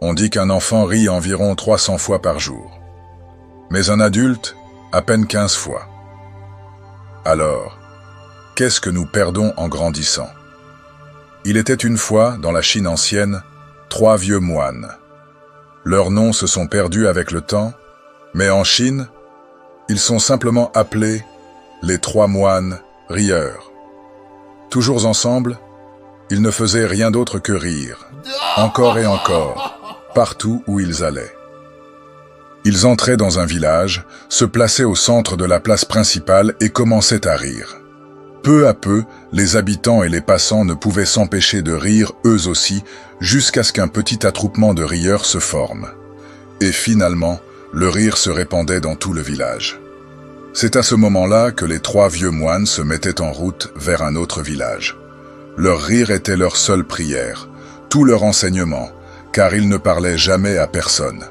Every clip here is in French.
On dit qu'un enfant rit environ 300 fois par jour. Mais un adulte, à peine 15 fois. Alors, qu'est-ce que nous perdons en grandissant? Il était une fois, dans la Chine ancienne, 3 vieux moines. Leurs noms se sont perdus avec le temps, mais en Chine, ils sont simplement appelés les 3 moines rieurs. Toujours ensemble, ils ne faisaient rien d'autre que rire, encore et encore, partout où ils allaient. Ils entraient dans un village, se plaçaient au centre de la place principale et commençaient à rire. Peu à peu, les habitants et les passants ne pouvaient s'empêcher de rire eux aussi, jusqu'à ce qu'un petit attroupement de rieurs se forme. Et finalement, le rire se répandait dans tout le village. C'est à ce moment-là que les 3 vieux moines se mettaient en route vers un autre village. Leur rire était leur seule prière, tout leur enseignement, car ils ne parlaient jamais à personne.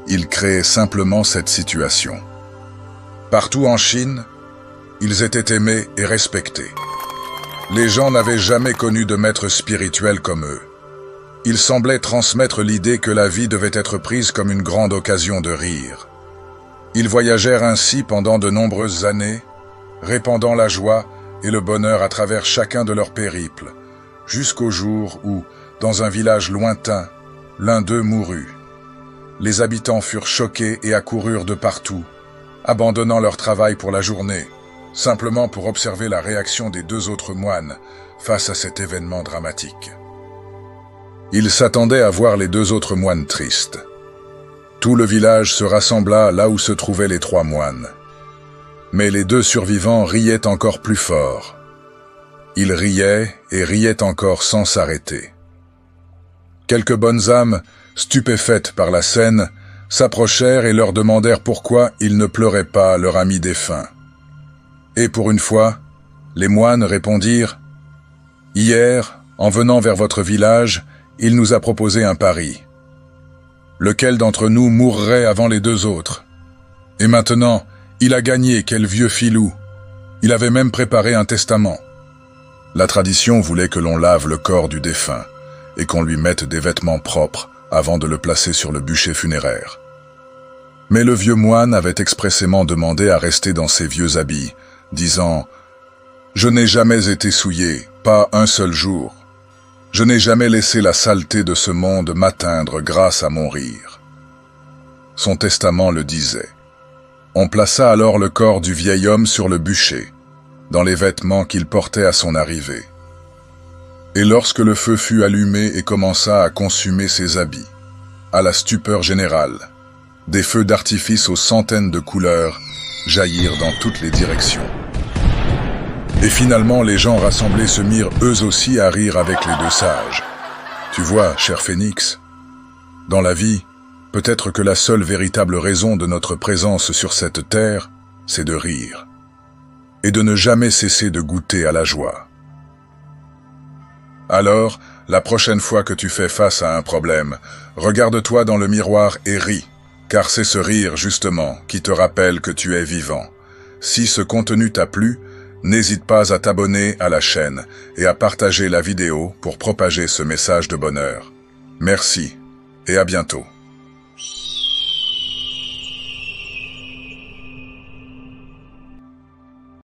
Ils créaient simplement cette situation. Partout en Chine, ils étaient aimés et respectés. Les gens n'avaient jamais connu de maître spirituel comme eux. Ils semblaient transmettre l'idée que la vie devait être prise comme une grande occasion de rire. Ils voyagèrent ainsi pendant de nombreuses années, répandant la joie et le bonheur à travers chacun de leurs périples, jusqu'au jour où, dans un village lointain, l'un d'eux mourut. Les habitants furent choqués et accoururent de partout, abandonnant leur travail pour la journée, simplement pour observer la réaction des 2 autres moines face à cet événement dramatique. Ils s'attendaient à voir les 2 autres moines tristes. Tout le village se rassembla là où se trouvaient les 3 moines. Mais les 2 survivants riaient encore plus fort. Ils riaient et riaient encore sans s'arrêter. Quelques bonnes âmes, stupéfaites par la scène, s'approchèrent et leur demandèrent pourquoi ils ne pleuraient pas leur ami défunt. Et pour une fois, les moines répondirent « Hier, en venant vers votre village, il nous a proposé un pari. Lequel d'entre nous mourrait avant les 2 autres? Et maintenant, il a gagné, quel vieux filou. Il avait même préparé un testament. » La tradition voulait que l'on lave le corps du défunt et qu'on lui mette des vêtements propres avant de le placer sur le bûcher funéraire. Mais le vieux moine avait expressément demandé à rester dans ses vieux habits, disant « Je n'ai jamais été souillé, pas un seul jour. Je n'ai jamais laissé la saleté de ce monde m'atteindre grâce à mon rire. » Son testament le disait. On plaça alors le corps du vieil homme sur le bûcher, dans les vêtements qu'il portait à son arrivée. Et lorsque le feu fut allumé et commença à consumer ses habits, à la stupeur générale, des feux d'artifice aux centaines de couleurs jaillirent dans toutes les directions. Et finalement, les gens rassemblés se mirent eux aussi à rire avec les 2 sages. Tu vois, cher Phénix, dans la vie, peut-être que la seule véritable raison de notre présence sur cette terre, c'est de rire, et de ne jamais cesser de goûter à la joie. Alors, la prochaine fois que tu fais face à un problème, regarde-toi dans le miroir et ris, car c'est ce rire, justement, qui te rappelle que tu es vivant. Si ce contenu t'a plu, n'hésite pas à t'abonner à la chaîne et à partager la vidéo pour propager ce message de bonheur. Merci et à bientôt.